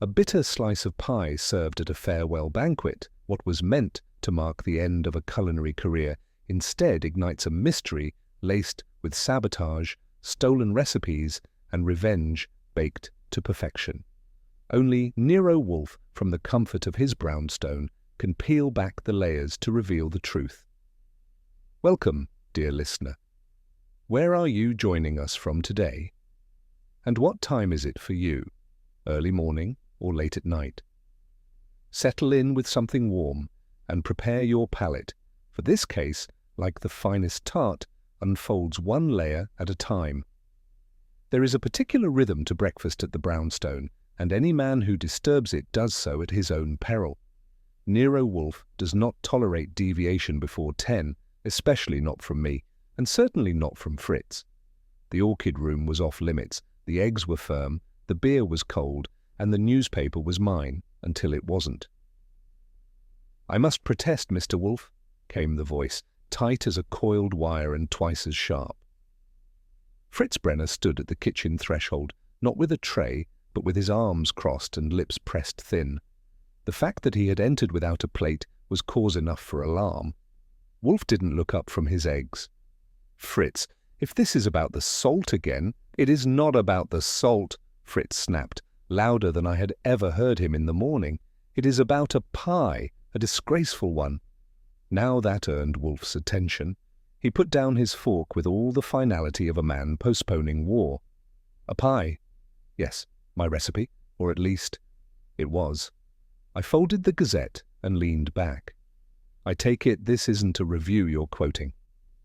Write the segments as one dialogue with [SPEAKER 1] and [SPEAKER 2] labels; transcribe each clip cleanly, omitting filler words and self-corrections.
[SPEAKER 1] A bitter slice of pie served at a farewell banquet, what was meant to mark the end of a culinary career, instead ignites a mystery laced with sabotage, stolen recipes, and revenge baked to perfection. Only Nero Wolfe, from the comfort of his brownstone, can peel back the layers to reveal the truth. Welcome, dear listener. Where are you joining us from today? And what time is it for you? Early morning or late at night? Settle in with something warm and prepare your palate, for this case, like the finest tart, unfolds one layer at a time. There is a particular rhythm to breakfast at the brownstone, and any man who disturbs it does so at his own peril. Nero Wolfe does not tolerate deviation before 10, especially not from me, and certainly not from Fritz. The orchid room was off limits, the eggs were firm, the beer was cold, and the newspaper was mine until it wasn't. "I must protest, Mr. Wolfe," came the voice, tight as a coiled wire and twice as sharp. Fritz Brenner stood at the kitchen threshold, not with a tray, but with his arms crossed and lips pressed thin. The fact that he had entered without a plate was cause enough for alarm. Wolfe didn't look up from his eggs. "Fritz, if this is about the salt again—" "It is not about the salt," Fritz snapped, louder than I had ever heard him in the morning. "It is about a pie, a disgraceful one." Now that earned Wolfe's attention. He put down his fork with all the finality of a man postponing war. "A pie? Yes, my recipe, or at least, it was." I folded the Gazette and leaned back. "I take it this isn't a review you're quoting."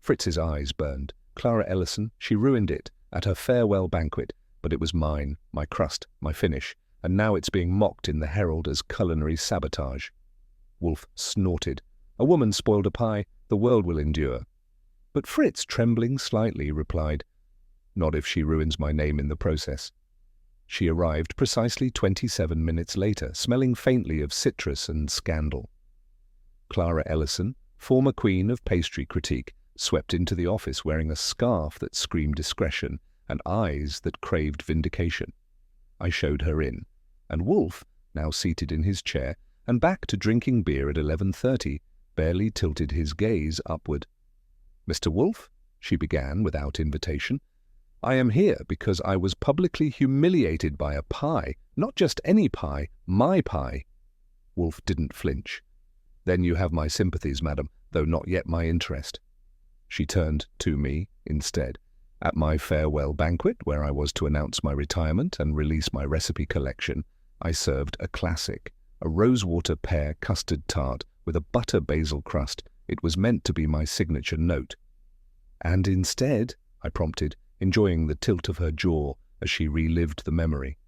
[SPEAKER 1] Fritz's eyes burned. "Clara Ellison, she ruined it at her farewell banquet, but it was mine, my crust, my finish, and now it's being mocked in the Herald as culinary sabotage." Wolfe snorted. "A woman spoiled a pie, the world will endure." But Fritz, trembling slightly, replied, "Not if she ruins my name in the process." She arrived precisely 27 minutes later, smelling faintly of citrus and scandal. Clara Ellison, former queen of pastry critique, swept into the office wearing a scarf that screamed discretion and eyes that craved vindication. I showed her in, and Wolfe, now seated in his chair and back to drinking beer at 11:30, barely tilted his gaze upward. "Mr. Wolfe," she began without invitation, "I am here because I was publicly humiliated by a pie, not just any pie, my pie." Wolfe didn't flinch. "Then you have my sympathies, madam, though not yet my interest." She turned to me instead. "At my farewell banquet, where I was to announce my retirement and release my recipe collection, I served a classic, a rosewater pear custard tart with a butter basil crust. It was meant to be my signature note." "And instead," I prompted, enjoying the tilt of her jaw as she relived the memory.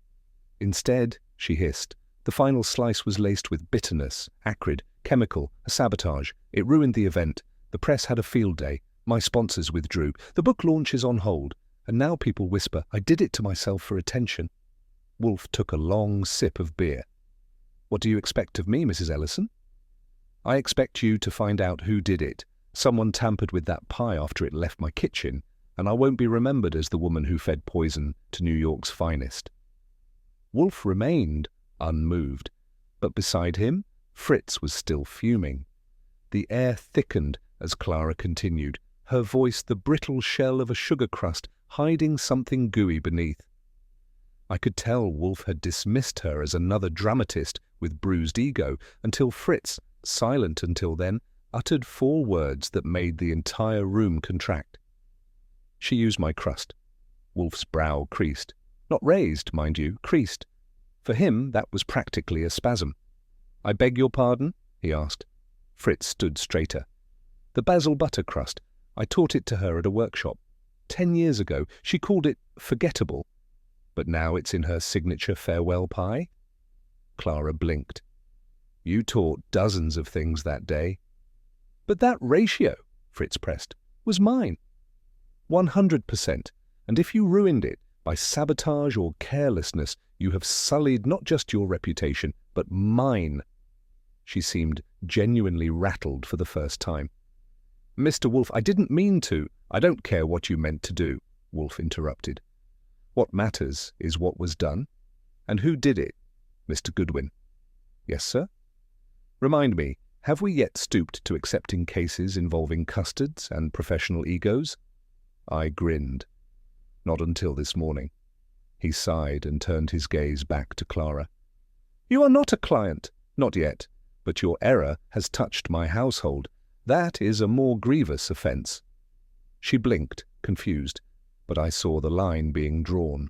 [SPEAKER 1] "Instead," she hissed, "the final slice was laced with bitterness, acrid, chemical, a sabotage. It ruined the event. The press had a field day. My sponsors withdrew. The book launch is on hold. And now people whisper, I did it to myself for attention." Wolfe took a long sip of beer. "What do you expect of me, Mrs. Ellison?" "I expect you to find out who did it. Someone tampered with that pie after it left my kitchen, and I won't be remembered as the woman who fed poison to New York's finest." Wolfe remained unmoved, but beside him, Fritz was still fuming. The air thickened as Clara continued, her voice the brittle shell of a sugar crust hiding something gooey beneath. I could tell Wolfe had dismissed her as another dramatist with bruised ego until Fritz, silent until then, uttered 4 words that made the entire room contract. "She used my crust." Wolfe's brow creased. Not raised, mind you, creased. For him, that was practically a spasm. "I beg your pardon?" he asked. Fritz stood straighter. "The basil butter crust. I taught it to her at a workshop. 10 years ago, she called it forgettable. But now it's in her signature farewell pie?" Clara blinked. "You taught dozens of things that day." "But that ratio," Fritz pressed, "was mine." 100%. And if you ruined it by sabotage or carelessness, you have sullied not just your reputation, but mine." She seemed genuinely rattled for the first time. "Mr. Wolfe, I didn't mean to." "I don't care what you meant to do," Wolfe interrupted. "What matters is what was done. And who did it? Mr. Goodwin. Yes, sir? Remind me, have we yet stooped to accepting cases involving custards and professional egos? I grinned. Not until this morning. He sighed and turned his gaze back to Clara. You are not a client. Not yet. But your error has touched my household. That is a more grievous offence. She blinked, confused, but I saw the line being drawn.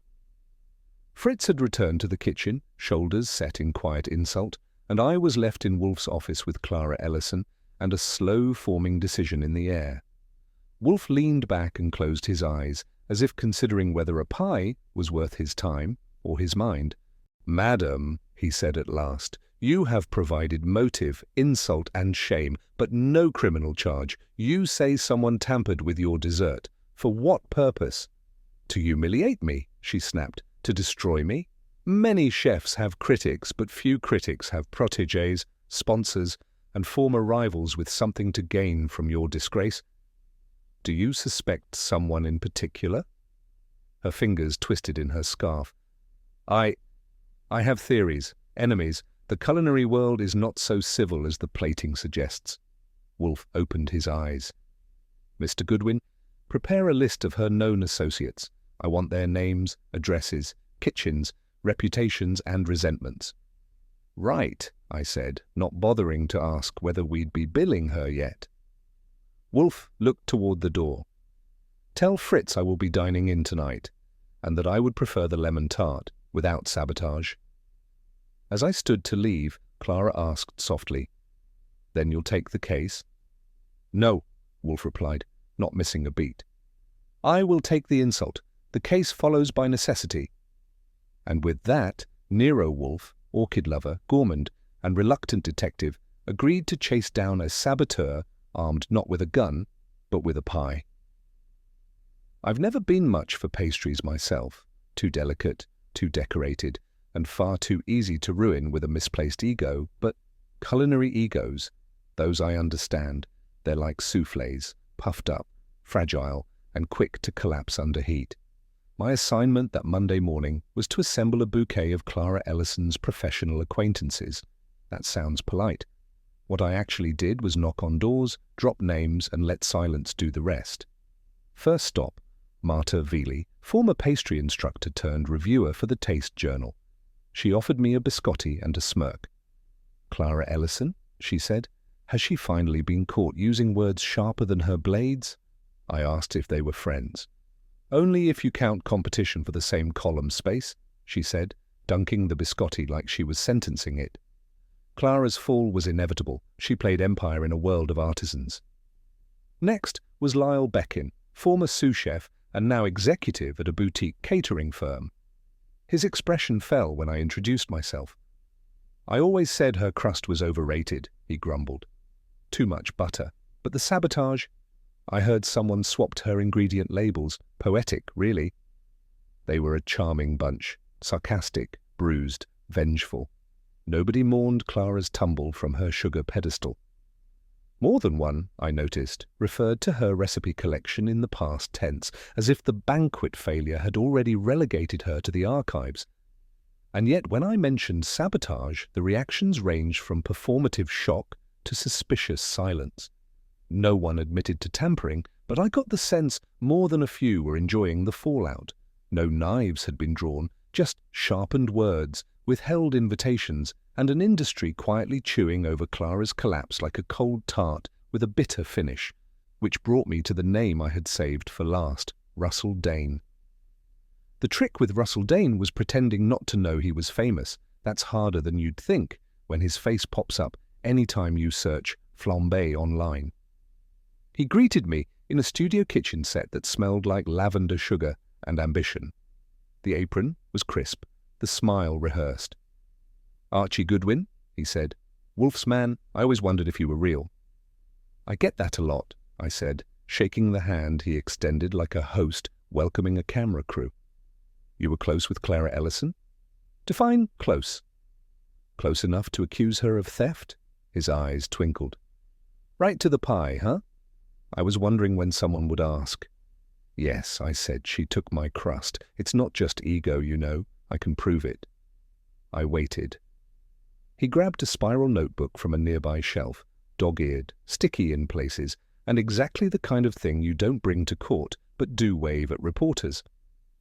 [SPEAKER 1] Fritz had returned to the kitchen, shoulders set in quiet insult, and I was left in Wolfe's office with Clara Ellison and a slow-forming decision in the air. Wolfe leaned back and closed his eyes, as if considering whether a pie was worth his time or his mind. Madam, he said at last, you have provided motive, insult and shame, but no criminal charge. You say someone tampered with your dessert. For what purpose? To humiliate me, she snapped. To destroy me? Many chefs have critics, but few critics have protégés, sponsors, and former rivals with something to gain from your disgrace. Do you suspect someone in particular? Her fingers twisted in her scarf. I have theories, enemies. The culinary world is not so civil as the plating suggests. Wolfe opened his eyes. Mr. Goodwin, prepare a list of her known associates. I want their names, addresses, kitchens, reputations and resentments. Right, I said, not bothering to ask whether we'd be billing her yet. Wolfe looked toward the door. Tell Fritz I will be dining in tonight, and that I would prefer the lemon tart, without sabotage. As I stood to leave, Clara asked softly, Then you'll take the case? No, Wolfe replied, not missing a beat. I will take the insult. The case follows by necessity. And with that, Nero Wolfe, orchid lover, gourmand, and reluctant detective, agreed to chase down a saboteur armed not with a gun, but with a pie. I've never been much for pastries myself, too delicate, too decorated, and far too easy to ruin with a misplaced ego, but culinary egos, those I understand. They're like soufflés, puffed up, fragile, and quick to collapse under heat. My assignment that Monday morning was to assemble a bouquet of Clara Ellison's professional acquaintances. That sounds polite. What I actually did was knock on doors, drop names, and let silence do the rest. First stop, Marta Veely, former pastry instructor turned reviewer for the Taste Journal. She offered me a biscotti and a smirk. Clara Ellison, she said, has she finally been caught using words sharper than her blades? I asked if they were friends. Only if you count competition for the same column space, she said, dunking the biscotti like she was sentencing it. Clara's fall was inevitable. She played empire in a world of artisans. Next was Lyle Beckin, former sous chef and now executive at a boutique catering firm. His expression fell when I introduced myself. I always said her crust was overrated, he grumbled. Too much butter. But the sabotage? I heard someone swapped her ingredient labels. Poetic, really. They were a charming bunch, sarcastic, bruised, vengeful. Nobody mourned Clara's tumble from her sugar pedestal. More than one, I noticed, referred to her recipe collection in the past tense, as if the banquet failure had already relegated her to the archives. And yet when I mentioned sabotage, the reactions ranged from performative shock to suspicious silence. No one admitted to tampering, but I got the sense more than a few were enjoying the fallout. No knives had been drawn, just sharpened words, withheld invitations, and an industry quietly chewing over Clara's collapse like a cold tart with a bitter finish, which brought me to the name I had saved for last, Russell Dayne. The trick with Russell Dayne was pretending not to know he was famous. That's harder than you'd think when his face pops up any time you search flambé online. He greeted me in a studio kitchen set that smelled like lavender sugar and ambition. The apron was crisp, the smile rehearsed. Archie Goodwin, he said. Wolfe's man, I always wondered if you were real. I get that a lot, I said, shaking the hand he extended like a host welcoming a camera crew. You were close with Clara Ellison? Define close. Close enough to accuse her of theft? His eyes twinkled. Right to the pie, huh? I was wondering when someone would ask. Yes, I said, she took my crust. It's not just ego, you know. I can prove it. I waited, He grabbed a spiral notebook from a nearby shelf, dog-eared, sticky in places, and exactly the kind of thing you don't bring to court but do wave at reporters.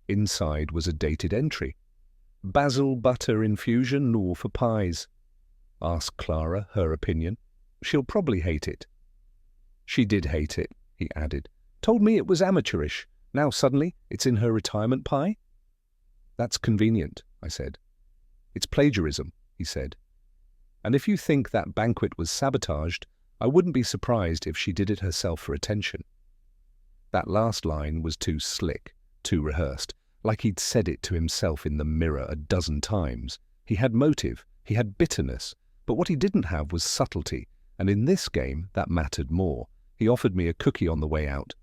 [SPEAKER 1] Inside was a dated entry. Basil butter infusion all for pies. Ask Clara her opinion. She'll probably hate it. She did hate it, he added. Told me it was amateurish. Now suddenly it's in her retirement pie? That's convenient, I said. It's plagiarism, he said. And if you think that banquet was sabotaged, I wouldn't be surprised if she did it herself for attention. That last line was too slick, too rehearsed, like he'd said it to himself in the mirror a dozen times. He had motive, he had bitterness, but what he didn't have was subtlety, and in this game that mattered more. He offered me a cookie on the way out.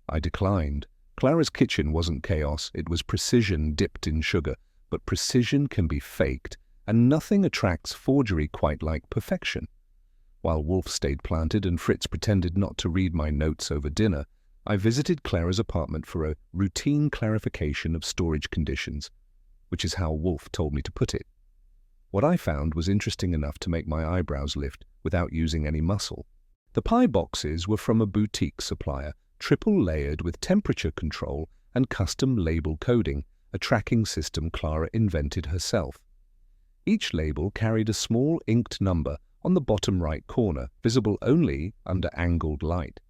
[SPEAKER 1] I declined. Clara's kitchen wasn't chaos, it was precision dipped in sugar, but precision can be faked, and nothing attracts forgery quite like perfection. While Wolfe stayed planted and Fritz pretended not to read my notes over dinner, I visited Clara's apartment for a routine clarification of storage conditions, which is how Wolfe told me to put it. What I found was interesting enough to make my eyebrows lift without using any muscle. The pie boxes were from a boutique supplier, triple-layered with temperature control and custom label coding, a tracking system Clara invented herself. Each label carried a small inked number on the bottom right corner, visible only under angled light.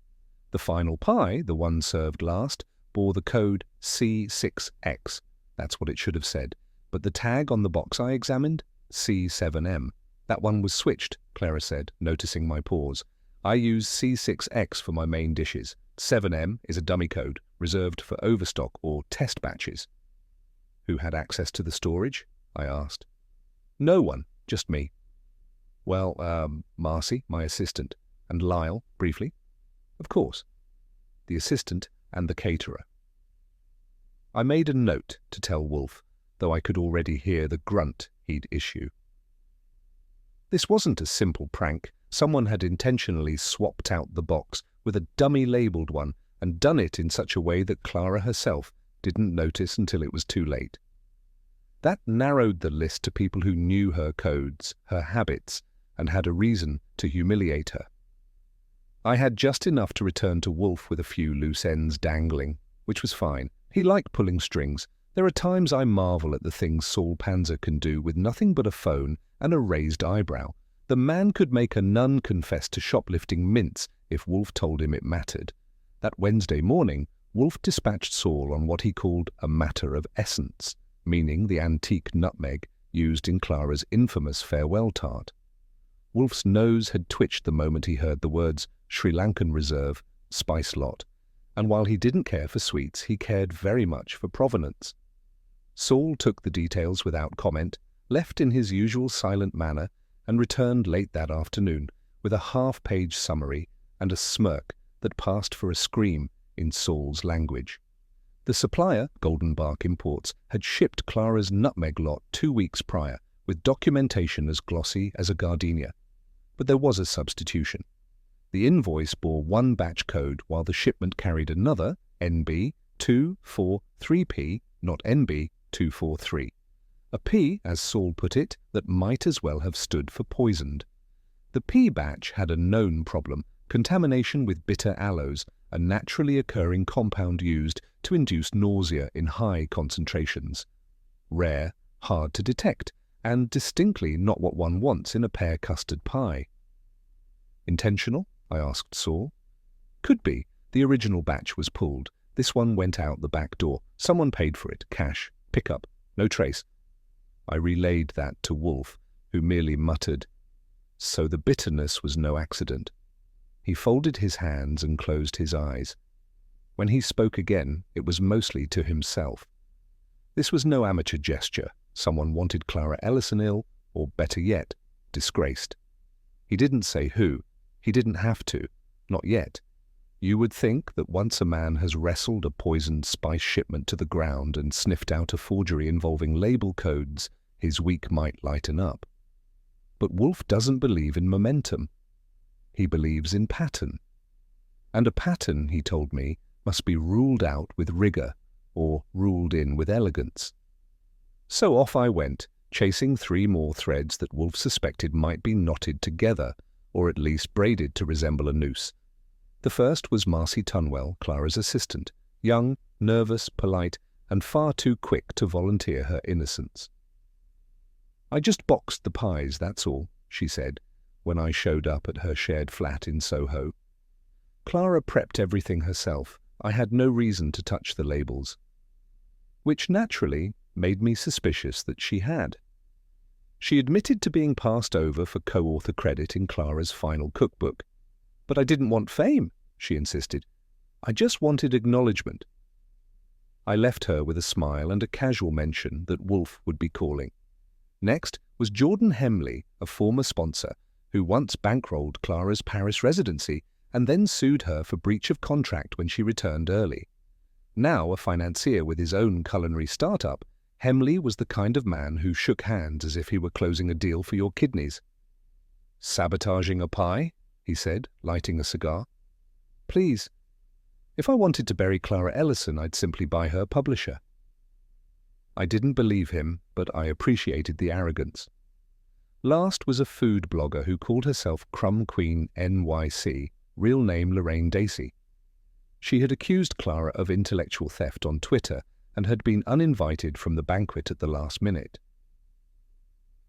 [SPEAKER 1] The final pie, the one served last, bore the code C6X. That's what it should have said. But the tag on the box I examined? C7M. That one was switched, Clara said, noticing my pause. I use C6X for my main dishes. 7M is a dummy code, reserved for overstock or test batches. Who had access to the storage? I asked. No one, just me. Well, Marcy, my assistant, and Lyle, briefly. Of course. The assistant and the caterer. I made a note to tell Wolfe, though I could already hear the grunt he'd issue. This wasn't a simple prank. Someone had intentionally swapped out the box with a dummy-labeled one and done it in such a way that Clara herself didn't notice until it was too late. That narrowed the list to people who knew her codes, her habits, and had a reason to humiliate her. I had just enough to return to Wolfe with a few loose ends dangling, which was fine. He liked pulling strings. There are times I marvel at the things Saul Panzer can do with nothing but a phone and a raised eyebrow. The man could make a nun confess to shoplifting mints if Wolfe told him it mattered. That Wednesday morning, Wolfe dispatched Saul on what he called a matter of essence, meaning the antique nutmeg used in Clara's infamous farewell tart. Wolfe's nose had twitched the moment he heard the words Sri Lankan Reserve, Spice Lot, and while he didn't care for sweets, he cared very much for provenance. Saul took the details without comment, left in his usual silent manner, and returned late that afternoon with a half-page summary and a smirk that passed for a scream in Saul's language. The supplier, Golden Bark Imports, had shipped Clara's nutmeg lot 2 weeks prior, with documentation as glossy as a gardenia. But there was a substitution. The invoice bore one batch code while the shipment carried another, NB243P, not NB243. A P, as Saul put it, that might as well have stood for poisoned. The P batch had a known problem, contamination with bitter aloes, a naturally occurring compound used to induce nausea in high concentrations. Rare, hard to detect, and distinctly not what one wants in a pear custard pie. Intentional? I asked Saul. Could be. The original batch was pulled. This one went out the back door. Someone paid for it. Cash. Pickup. No trace. I relayed that to Wolfe, who merely muttered, "So the bitterness was no accident." He folded his hands and closed his eyes. When he spoke again, it was mostly to himself. This was no amateur gesture. Someone wanted Clara Ellison ill, or better yet, disgraced. He didn't say who. He didn't have to. Not yet. You would think that once a man has wrestled a poisoned spice shipment to the ground and sniffed out a forgery involving label codes, his week might lighten up. But Wolfe doesn't believe in momentum. He believes in pattern. And a pattern, he told me, must be ruled out with rigor, or ruled in with elegance. So off I went, chasing 3 more threads that Wolfe suspected might be knotted together, or at least braided to resemble a noose. The first was Marcy Tunwell, Clara's assistant, young, nervous, polite, and far too quick to volunteer her innocence. "I just boxed the pies, that's all," she said, when I showed up at her shared flat in Soho. "Clara prepped everything herself. I had no reason to touch the labels." Which naturally made me suspicious that she had. She admitted to being passed over for co-author credit in Clara's final cookbook. "But I didn't want fame," she insisted. "I just wanted acknowledgement." I left her with a smile and a casual mention that Wolfe would be calling. Next was Jordan Hemley, a former sponsor, who once bankrolled Clara's Paris residency and then sued her for breach of contract when she returned early. Now a financier with his own culinary startup, Hemley was the kind of man who shook hands as if he were closing a deal for your kidneys. "Sabotaging a pie?" he said, lighting a cigar. "Please. If I wanted to bury Clara Ellison, I'd simply buy her publisher." I didn't believe him, but I appreciated the arrogance. Last was a food blogger who called herself Crumb Queen NYC, real name Lorraine Dacey. She had accused Clara of intellectual theft on Twitter and had been uninvited from the banquet at the last minute.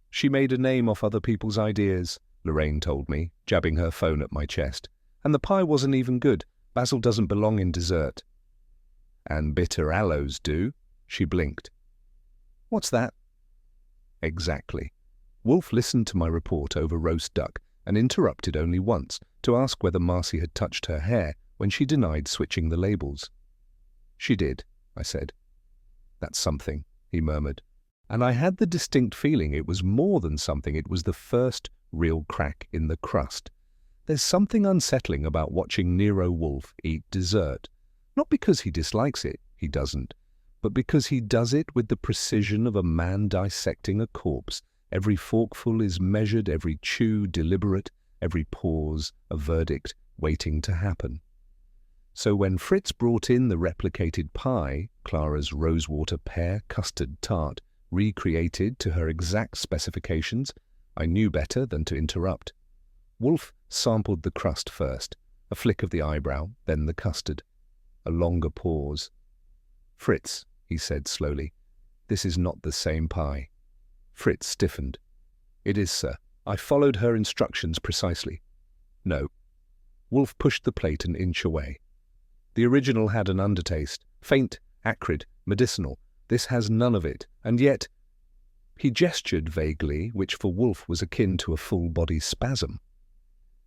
[SPEAKER 1] "She made a name off other people's ideas," Lorraine told me, jabbing her phone at my chest. "And the pie wasn't even good. Basil doesn't belong in dessert." "And bitter aloes do," she blinked. "What's that?" Exactly. Wolfe listened to my report over roast duck and interrupted only once to ask whether Marcy had touched her hair when she denied switching the labels. "She did," I said. "That's something," he murmured. And I had the distinct feeling it was more than something. It was the first real crack in the crust. There's something unsettling about watching Nero Wolfe eat dessert. Not because he dislikes it, he doesn't, but because he does it with the precision of a man dissecting a corpse. Every forkful is measured, every chew deliberate, every pause a verdict waiting to happen. So when Fritz brought in the replicated pie, Clara's rosewater pear custard tart, recreated to her exact specifications, I knew better than to interrupt. Wolfe sampled the crust first, a flick of the eyebrow, then the custard. A longer pause. "Fritz," he said slowly, "this is not the same pie." Fritz stiffened. "It is, sir. I followed her instructions precisely." "No." Wolfe pushed the plate an inch away. "The original had an undertaste, faint, acrid, medicinal. This has none of it, and yet—" He gestured vaguely, which for Wolfe was akin to a full-body spasm.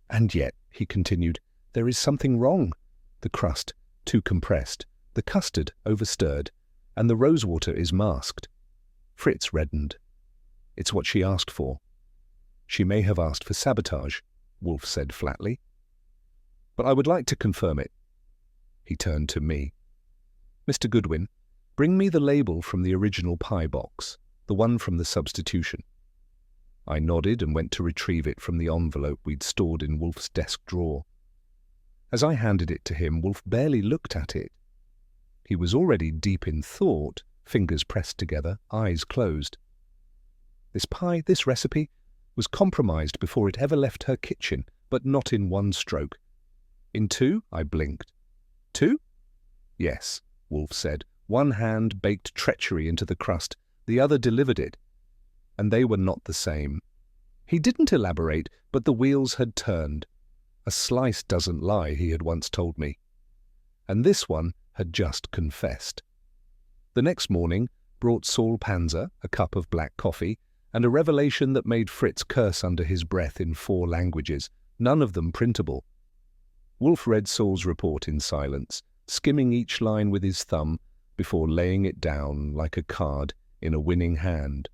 [SPEAKER 1] "And yet," he continued, "there is something wrong. The crust, too compressed, the custard overstirred, and the rosewater is masked." Fritz reddened. "It's what she asked for." "She may have asked for sabotage," Wolfe said flatly. "But I would like to confirm it." He turned to me. "Mr. Goodwin, bring me the label from the original pie box, the one from the substitution." I nodded and went to retrieve it from the envelope we'd stored in Wolfe's desk drawer. As I handed it to him, Wolfe barely looked at it. He was already deep in thought, fingers pressed together, eyes closed. This pie, this recipe, was compromised before it ever left her kitchen, but not in one stroke. "In two?" I blinked. "Two?" "Yes," Wolfe said. "One hand baked treachery into the crust, the other delivered it. And they were not the same." He didn't elaborate, but the wheels had turned. "A slice doesn't lie," he had once told me. And this one had just confessed. The next morning brought Saul Panzer, a cup of black coffee, and a revelation that made Fritz curse under his breath in 4 languages, none of them printable. Wolfe read Saul's report in silence, skimming each line with his thumb before laying it down like a card in a winning hand.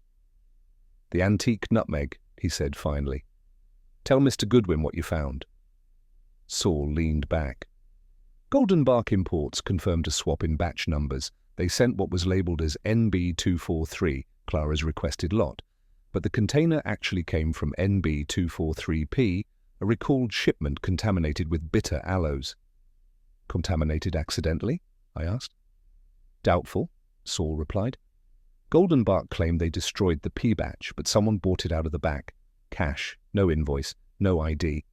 [SPEAKER 1] "The antique nutmeg," he said finally. "Tell Mr. Goodwin what you found." Saul leaned back. Golden Bark Imports confirmed a swap in batch numbers. They sent what was labelled as NB243, Clara's requested lot, but the container actually came from NB243P, a recalled shipment contaminated with bitter aloes. "Contaminated accidentally?" I asked. "Doubtful," Saul replied. Goldenbach claimed they destroyed the P batch, but someone bought it out of the back. Cash, no invoice, no ID.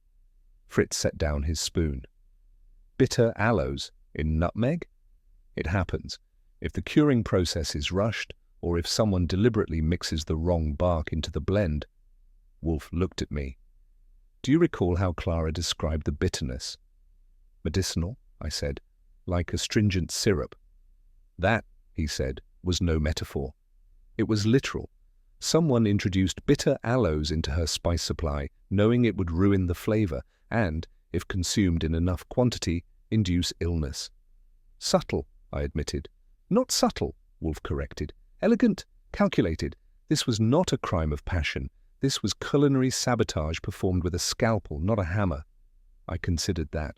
[SPEAKER 1] Fritz set down his spoon. Bitter aloes in nutmeg? It happens. If the curing process is rushed, or if someone deliberately mixes the wrong bark into the blend. Wolfe looked at me. Do you recall how Clara described the bitterness? Medicinal, I said, like astringent syrup. That, he said, was no metaphor. It was literal. Someone introduced bitter aloes into her spice supply, knowing it would ruin the flavor and, if consumed in enough quantity, induce illness. Subtle, I admitted. Not subtle, Wolfe corrected. Elegant, calculated. This was not a crime of passion. This was culinary sabotage performed with a scalpel, not a hammer. I considered that.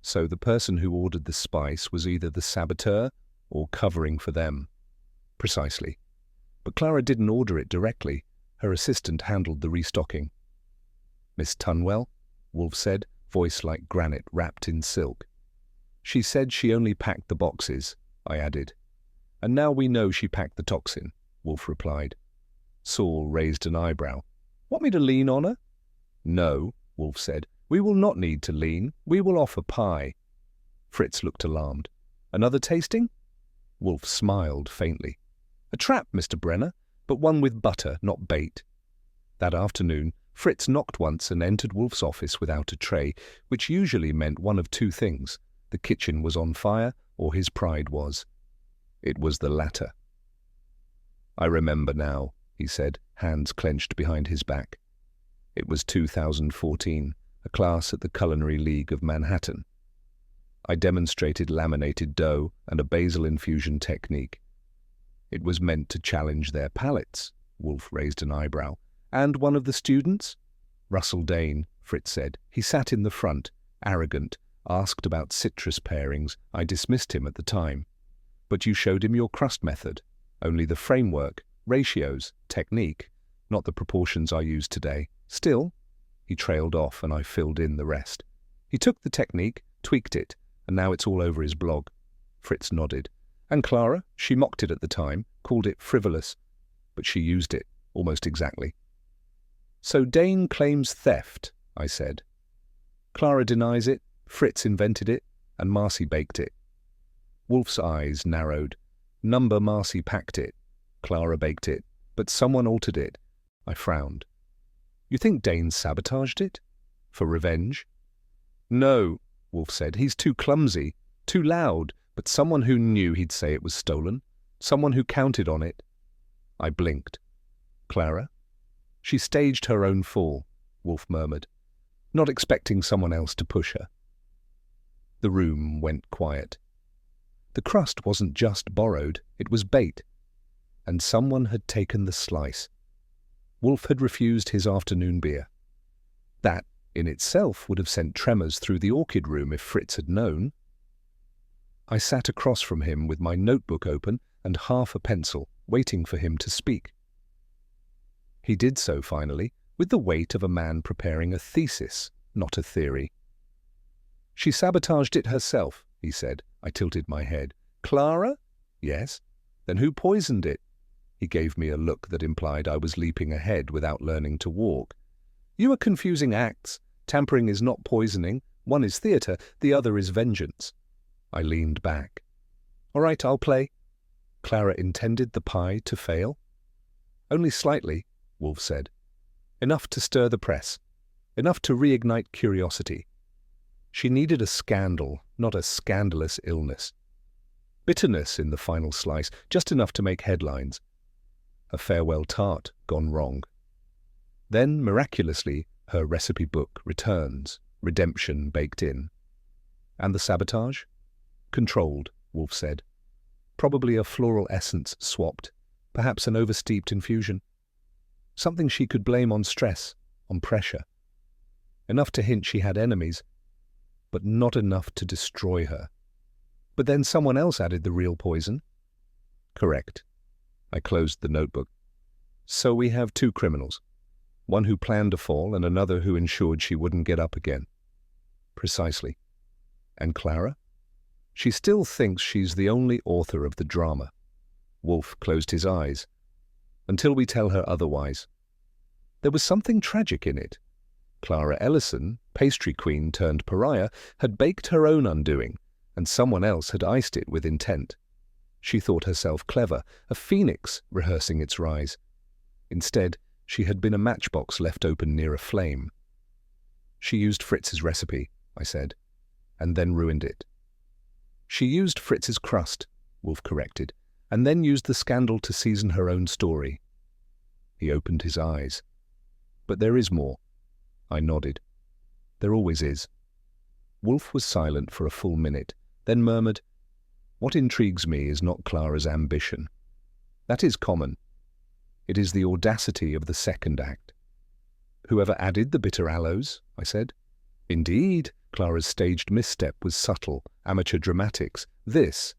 [SPEAKER 1] So the person who ordered the spice was either the saboteur or covering for them. Precisely. But Clara didn't order it directly. Her assistant handled the restocking. Miss Tunwell, Wolfe said, voice like granite wrapped in silk. She said she only packed the boxes, I added. And now we know she packed the toxin, Wolfe replied. Saul raised an eyebrow. Want me to lean on her? No, Wolfe said. We will not need to lean. We will offer pie. Fritz looked alarmed. Another tasting? Wolfe smiled faintly. A trap, Mr. Brenner, but one with butter, not bait. That afternoon, Fritz knocked once and entered Wolfe's office without a tray, which usually meant one of two things. The kitchen was on fire, or his pride was. It was the latter. I remember now, he said, hands clenched behind his back. It was 2014, a class at the Culinary League of Manhattan. I demonstrated laminated dough and a basil infusion technique. It was meant to challenge their palates, Wolfe raised an eyebrow. And one of the students? Russell Dayne, Fritz said. He sat in the front, arrogant, asked about citrus pairings. I dismissed him at the time. But you showed him your crust method, only the framework, ratios, technique, not the proportions I use today. Still, he trailed off and I filled in the rest. He took the technique, tweaked it, and now it's all over his blog. Fritz nodded. And Clara, she mocked it at the time, called it frivolous, but she used it almost exactly. So Dayne claims theft, I said. Clara denies it, Fritz invented it, and Marcy baked it. Wolfe's eyes narrowed. Number Marcy packed it. Clara baked it, but someone altered it. I frowned. You think Dayne sabotaged it? For revenge? No, Wolfe said. He's too clumsy, too loud, but someone who knew he'd say it was stolen. Someone who counted on it. I blinked. Clara? She staged her own fall, Wolfe murmured, not expecting someone else to push her. The room went quiet. The crust wasn't just borrowed, it was bait. And someone had taken the slice. Wolfe had refused his afternoon beer. That, in itself, would have sent tremors through the orchid room if Fritz had known. I sat across from him with my notebook open and half a pencil, waiting for him to speak. He did so finally, with the weight of a man preparing a thesis, not a theory. She sabotaged it herself, he said. I tilted my head. Clara? Yes. Then who poisoned it? He gave me a look that implied I was leaping ahead without learning to walk. You are confusing acts. Tampering is not poisoning. One is theatre, the other is vengeance. I leaned back. All right, I'll play. Clara intended the pie to fail? Only slightly, Wolfe said. Enough to stir the press. Enough to reignite curiosity. She needed a scandal, not a scandalous illness. Bitterness in the final slice, just enough to make headlines. A farewell tart gone wrong. Then, miraculously, her recipe book returns, redemption baked in. And the sabotage? Controlled, Wolfe said. Probably a floral essence swapped, perhaps an oversteeped infusion. Something she could blame on stress, on pressure. Enough to hint she had enemies, but not enough to destroy her. But then someone else added the real poison. Correct. I closed the notebook. So we have two criminals. One who planned a fall and another who ensured she wouldn't get up again. Precisely. And Clara? She still thinks she's the only author of the drama. Wolfe closed his eyes, until we tell her otherwise. There was something tragic in it. Clara Ellison, pastry queen turned pariah, had baked her own undoing, and someone else had iced it with intent. She thought herself clever, a phoenix rehearsing its rise. Instead, she had been a matchbox left open near a flame. She used Fritz's recipe, I said, and then ruined it. She used Fritz's crust, Wolfe corrected, and then used the scandal to season her own story. He opened his eyes. But there is more. I nodded. There always is. Wolfe was silent for a full minute, then murmured, "What intrigues me is not Clara's ambition. That is common. It is the audacity of the second act." "Whoever added the bitter aloes?" I said. "Indeed." Clara's staged misstep was subtle, amateur dramatics. This,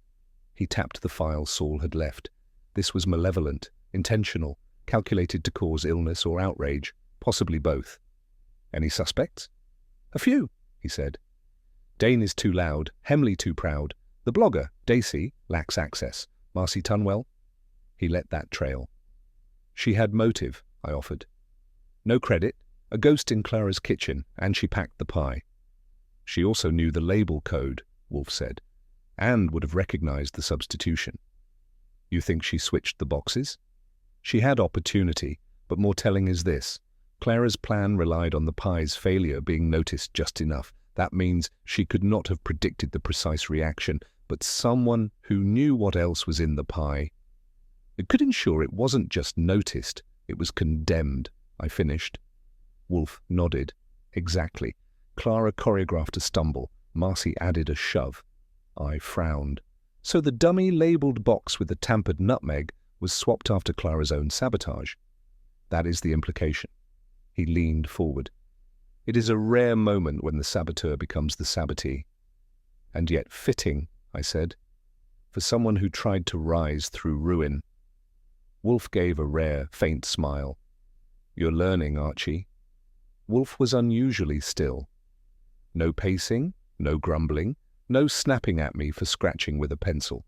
[SPEAKER 1] he tapped the file Saul had left. This was malevolent, intentional, calculated to cause illness or outrage, possibly both. "Any suspects?" "A few," he said. "Dayne is too loud, Hemley too proud. The blogger, Dacey, lacks access. Marcy Tunwell?" He let that trail. "She had motive," I offered. "No credit, a ghost in Clara's kitchen, and she packed the pie." "She also knew the label code," Wolfe said, "and would have recognized the substitution." "You think she switched the boxes?" "She had opportunity, but more telling is this. Clara's plan relied on the pie's failure being noticed just enough. That means she could not have predicted the precise reaction, but someone who knew what else was in the pie. It could ensure it wasn't just noticed, it was condemned," I finished. Wolfe nodded. "Exactly. Clara choreographed a stumble. Marcy added a shove." I frowned. "So the dummy labelled box with the tampered nutmeg was swapped after Clara's own sabotage." "That is the implication." He leaned forward. "It is a rare moment when the saboteur becomes the sabotee." "And yet fitting," I said, "for someone who tried to rise through ruin." Wolfe gave a rare, faint smile. "You're learning, Archie." Wolfe was unusually still. No pacing, no grumbling, no snapping at me for scratching with a pencil.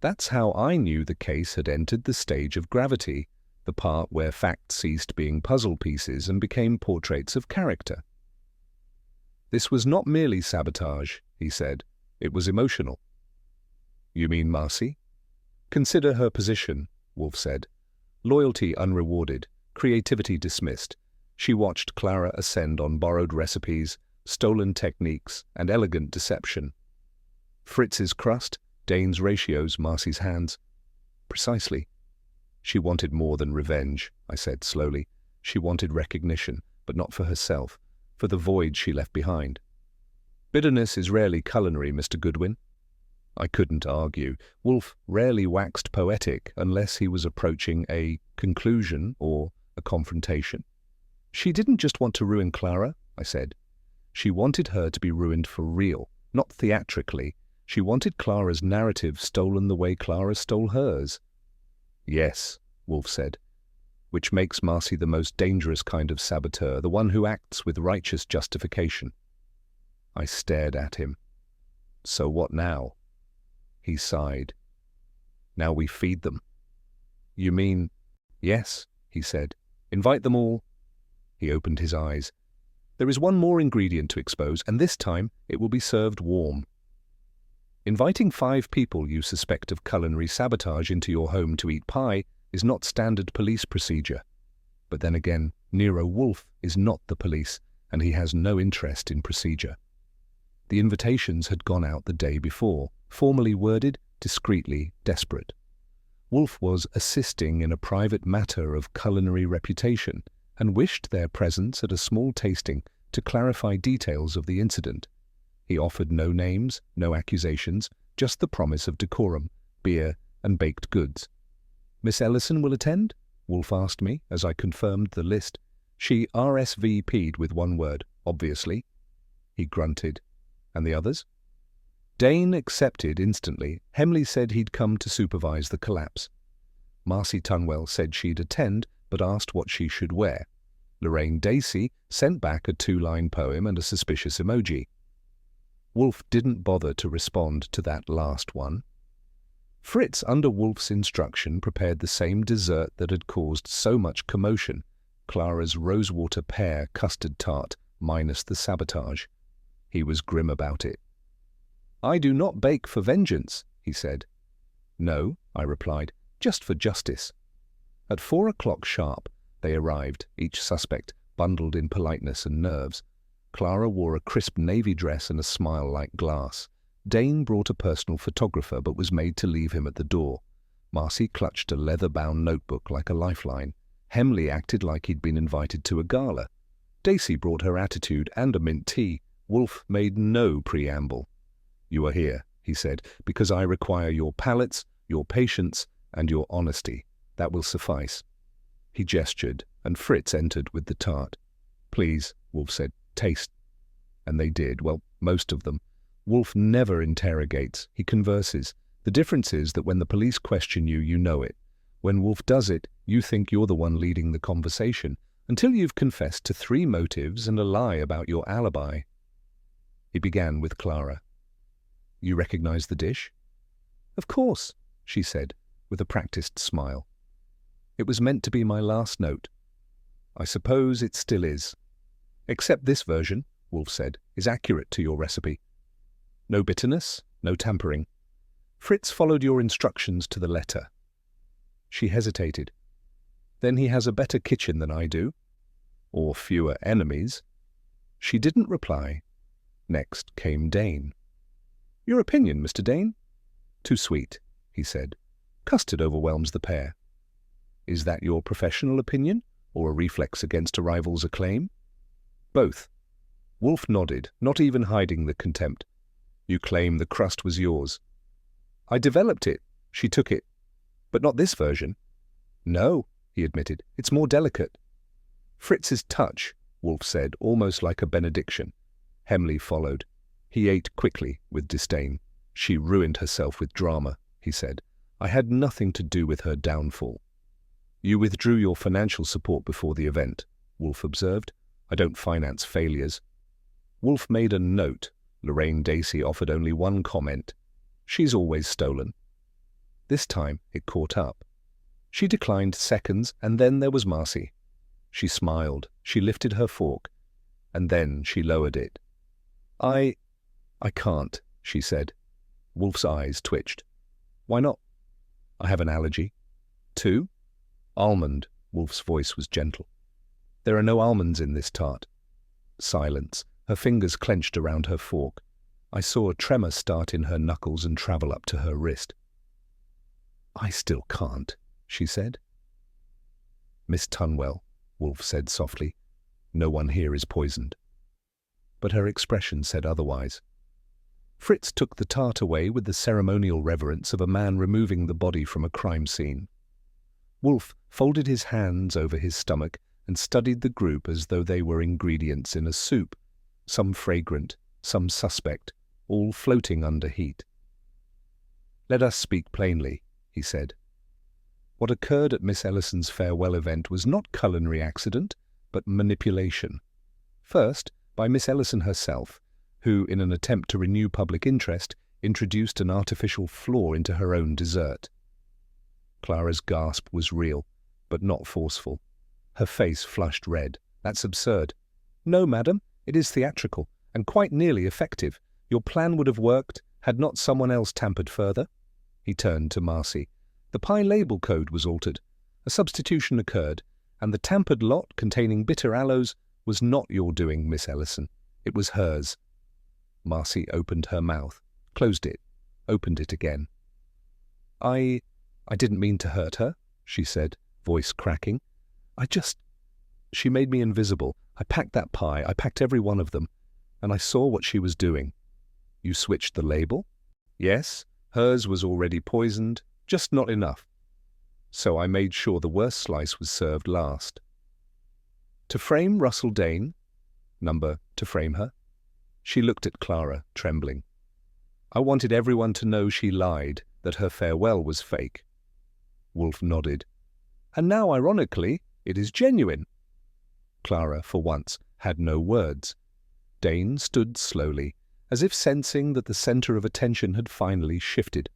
[SPEAKER 1] That's how I knew the case had entered the stage of gravity, the part where facts ceased being puzzle pieces and became portraits of character. "This was not merely sabotage," he said. "It was emotional." "You mean Marcy?" "Consider her position," Wolfe said. "Loyalty unrewarded, creativity dismissed. She watched Clara ascend on borrowed recipes, stolen techniques, and elegant deception. Fritz's crust, Dayne's ratios, Marcy's hands. Precisely. She wanted more than revenge," I said slowly. "She wanted recognition, but not for herself, for the void she left behind. Bitterness is rarely culinary, Mr. Goodwin." I couldn't argue. Wolfe rarely waxed poetic unless he was approaching a conclusion or a confrontation. "She didn't just want to ruin Clara," I said. "She wanted her to be ruined for real, not theatrically. She wanted Clara's narrative stolen the way Clara stole hers." "Yes," Wolfe said, "which makes Marcy the most dangerous kind of saboteur, the one who acts with righteous justification." I stared at him. "So what now?" He sighed. "Now we feed them." "You mean—" "Yes," he said. "Invite them all." He opened his eyes. "There is one more ingredient to expose, and this time it will be served warm. Inviting 5 people you suspect of culinary sabotage into your home to eat pie is not standard police procedure. But then again, Nero Wolfe is not the police, and he has no interest in procedure." The invitations had gone out the day before, formally worded, discreetly desperate. Wolfe was assisting in a private matter of culinary reputation, and wished their presence at a small tasting to clarify details of the incident. He offered no names, no accusations, just the promise of decorum, beer, and baked goods. "Miss Ellison will attend?" Wolfe asked me as I confirmed the list. "She RSVP'd with one word, obviously." He grunted. "And the others?" "Dayne accepted instantly. Hemley said he'd come to supervise the collapse. Marcy Tunwell said she'd attend, but asked what she should wear. Lorraine Dacey sent back a 2-line poem and a suspicious emoji." Wolfe didn't bother to respond to that last one. Fritz, under Wolfe's instruction, prepared the same dessert that had caused so much commotion, Clara's rosewater pear custard tart, minus the sabotage. He was grim about it. "I do not bake for vengeance," he said. "No," I replied, "just for justice." At 4 o'clock sharp, they arrived, each suspect bundled in politeness and nerves. Clara wore a crisp navy dress and a smile like glass. Dayne brought a personal photographer but was made to leave him at the door. Marcy clutched a leather-bound notebook like a lifeline. Hemley acted like he'd been invited to a gala. Daisy brought her attitude and a mint tea. Wolfe made no preamble. "You are here," he said, "because I require your palates, your patience, and your honesty. That will suffice." He gestured, and Fritz entered with the tart. "Please," Wolfe said, "taste." And they did, well, most of them. Wolfe never interrogates, he converses. The difference is that when the police question you, you know it. When Wolfe does it, you think you're the one leading the conversation, until you've confessed to 3 motives and a lie about your alibi. He began with Clara. "You recognize the dish?" "Of course," she said, with a practiced smile. "It was meant to be my last note." "I suppose it still is." "Except this version," Wolfe said, "is accurate to your recipe. No bitterness, no tampering. Fritz followed your instructions to the letter." She hesitated. "Then he has a better kitchen than I do. Or fewer enemies." She didn't reply. Next came Dayne. "Your opinion, Mr. Dayne?" "Too sweet," he said. "Custard overwhelms the pear." "Is that your professional opinion, or a reflex against a rival's acclaim?" "Both." Wolfe nodded, not even hiding the contempt. "You claim the crust was yours." "I developed it. She took it. But not this version." "No," he admitted. "It's more delicate." "Fritz's touch," Wolfe said, almost like a benediction. Hemley followed. He ate quickly, with disdain. "She ruined herself with drama," he said. "I had nothing to do with her downfall." "You withdrew your financial support before the event," Wolfe observed. "I don't finance failures." Wolfe made a note. Lorraine Dacey offered only one comment. "She's always stolen." This time it caught up. She declined seconds, and then there was Marcy. She smiled. She lifted her fork, and then she lowered it. I can't," she said. Wolfe's eyes twitched. "Why not?" "I have an allergy." "To?" "Almond." Wolfe's voice was gentle. "There are no almonds in this tart." Silence. Her fingers clenched around her fork. I saw a tremor start in her knuckles and travel up to her wrist. "I still can't," she said. "Miss Tunwell," Wolfe said softly, "no one here is poisoned." But her expression said otherwise. Fritz took the tart away with the ceremonial reverence of a man removing the body from a crime scene. Wolfe folded his hands over his stomach and studied the group as though they were ingredients in a soup, some fragrant, some suspect, all floating under heat. "Let us speak plainly," he said. What occurred at Miss Ellison's farewell event was not culinary accident, but manipulation. First, by Miss Ellison herself, who, in an attempt to renew public interest, introduced an artificial flaw into her own dessert. Clara's gasp was real, but not forceful. Her face flushed red. "That's absurd." "No, madam, it is theatrical, and quite nearly effective. Your plan would have worked, had not someone else tampered further." He turned to Marcy. "The pie label code was altered. A substitution occurred, and the tampered lot containing bitter aloes was not your doing, Miss Ellison. It was hers." Marcy opened her mouth, closed it, opened it again. I didn't mean to hurt her," she said, voice cracking. She made me invisible. I packed that pie, I packed every one of them, and I saw what she was doing." "You switched the label?" "Yes, hers was already poisoned, just not enough. So I made sure the worst slice was served last." "To frame Russell Dayne?" To frame her?" She looked at Clara, trembling. "I wanted everyone to know she lied, that her farewell was fake." Wolfe nodded. "And now, ironically, it is genuine." Clara, for once, had no words. Dayne stood slowly, as if sensing that the center of attention had finally shifted.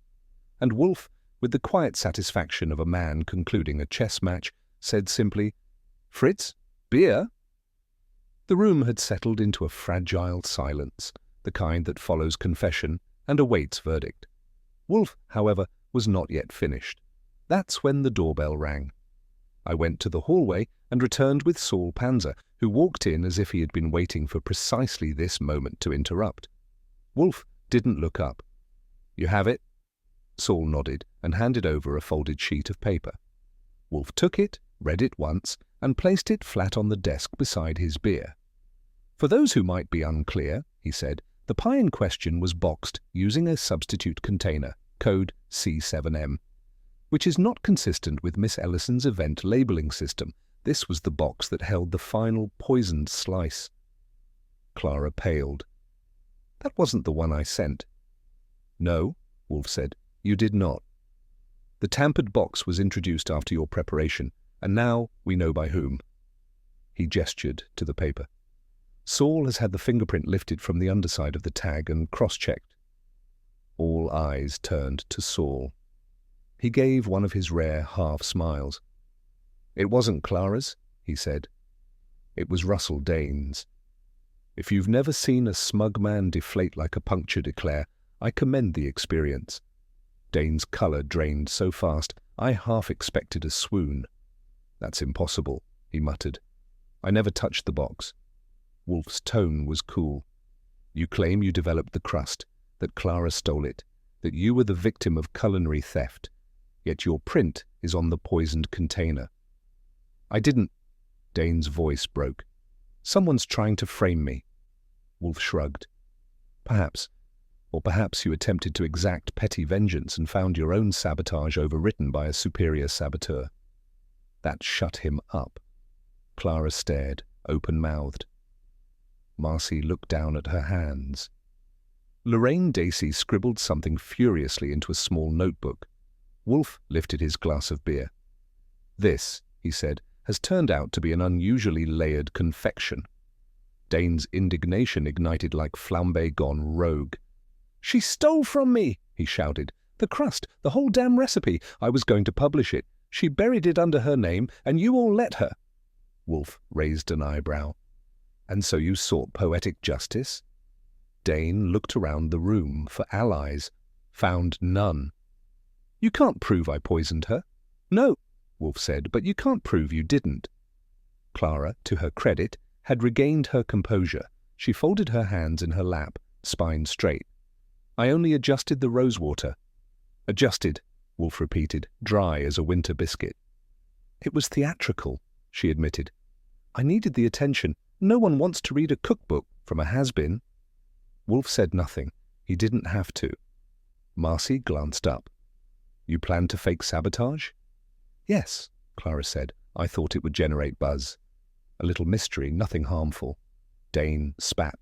[SPEAKER 1] And Wolfe, with the quiet satisfaction of a man concluding a chess match, said simply, "Fritz, beer?" The room had settled into a fragile silence, the kind that follows confession and awaits verdict. Wolfe, however, was not yet finished. That's when the doorbell rang. I went to the hallway and returned with Saul Panzer, who walked in as if he had been waiting for precisely this moment to interrupt. Wolfe didn't look up. "You have it?" Saul nodded and handed over a folded sheet of paper. Wolfe took it, read it once, and placed it flat on the desk beside his beer. "For those who might be unclear," he said, "the pie in question was boxed using a substitute container, code C7M, which is not consistent with Miss Ellison's event labeling system. This was the box that held the final poisoned slice." Clara paled. "That wasn't the one I sent." "No," Wolfe said, "you did not. The tampered box was introduced after your preparation, and now we know by whom." He gestured to the paper. "Saul has had the fingerprint lifted from the underside of the tag and cross-checked." All eyes turned to Saul. He gave one of his rare half-smiles. "It wasn't Clara's," he said. "It was Russell Dayne's. If you've never seen a smug man deflate like a punctured eclair, I commend the experience." Dayne's colour drained so fast, I half expected a swoon. "That's impossible," he muttered. "I never touched the box." Wolfe's tone was cool. "You claim you developed the crust, that Clara stole it, that you were the victim of culinary theft, yet your print is on the poisoned container." "I didn't." Dayne's voice broke. "Someone's trying to frame me." Wolfe shrugged. "Perhaps. Or perhaps you attempted to exact petty vengeance and found your own sabotage overwritten by a superior saboteur." That shut him up. Clara stared, open-mouthed. Marcy looked down at her hands. Lorraine Dacey scribbled something furiously into a small notebook. Wolfe lifted his glass of beer. "This," he said, "has turned out to be an unusually layered confection." Dayne's indignation ignited like flambe gone rogue. "She stole from me!" he shouted. "The crust, the whole damn recipe. I was going to publish it. She buried it under her name, and you all let her." Wolfe raised an eyebrow. "And so you sought poetic justice?" Dayne looked around the room for allies, found none. "You can't prove I poisoned her." "No," Wolfe said, "but you can't prove you didn't." Clara, to her credit, had regained her composure. She folded her hands in her lap, spine straight. "I only adjusted the rosewater." "Adjusted," Wolfe repeated, dry as a winter biscuit. "It was theatrical," she admitted. "I needed the attention. No one wants to read a cookbook from a has-been." Wolfe said nothing. He didn't have to. Marcy glanced up. "You plan to fake sabotage?" "Yes," Clara said. "I thought it would generate buzz. A little mystery, nothing harmful." Dayne spat.